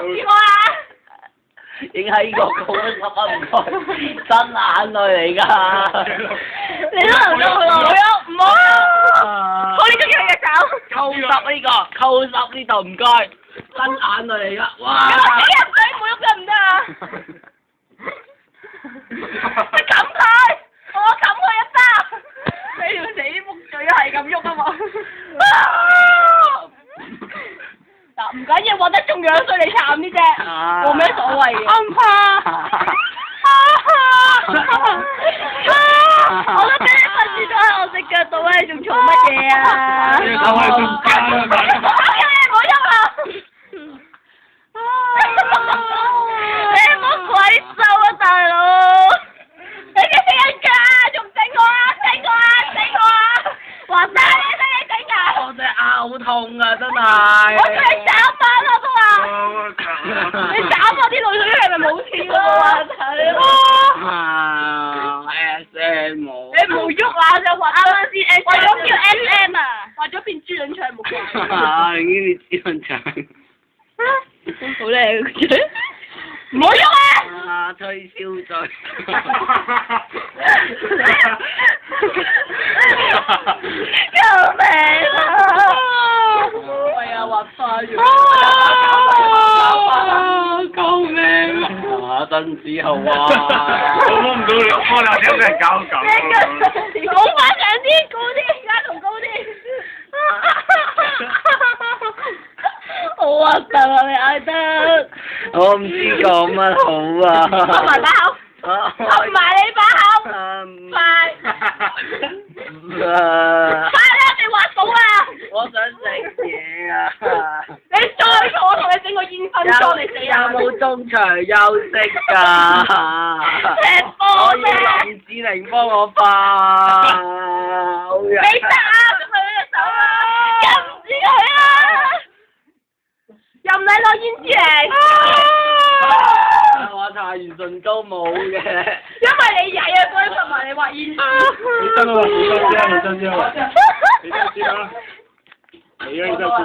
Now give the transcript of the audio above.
住我啊！影下呢個高一粒啊，唔該，真眼淚嚟㗎。你都能夠去攞咗，唔好，我呢種樣嘅手。扣十呢個，扣十呢度唔該，真眼淚嚟㗎，哇！你入水冇喐得唔得啊？你冚佢，我冚佢一巴。你條死木嘴係咁喐啊嘛？嗱，唔緊要，獲得仲樣衰你慘啲啫，冇咩所謂嘅。我都俾你瞓住咗喺我隻腳度啊！你仲嘈乜嘢啊？有嘢唔好喐啊！你唔好鬼獸啊，大佬！你嘅死人㗎，仲整我啊！整我啊！整我啊！話晒你整你整㗎！我隻牙好痛啊，真係。我叫你斬翻啦都話！你斬我啲淚水係咪冇錢㗎喎？SM 我。你唔好喐啊！就話啱啱先 SM，為咗叫 SM 啊，為咗變豬輪腸冇關。已經變豬輪腸。好靚嘅，唔好喐啊！吹簫嘴。救命啊！係啊，滑花咗。救命啊！真子豪啊！我摸唔到你，我兩隻俾人搞咁。講翻上啲，高啲，而家仲高啲。好核突啊！你嗌得。我唔知講乜好啊！合埋把口，合埋你把口，快！快啦！你滑到啦！我想食嘢啊！你再坐，我同你整個煙燻湯你死啊！有冇中場休息㗎？踢波我要林志玲幫我爆。你打佢隻手啊！撳住佢啊！任你攞煙之嚟。我太元順都冇嘅。因為你曳啊，所以同埋你畫煙。你真啊！你真先啊！你真先啊！你啊！你真先。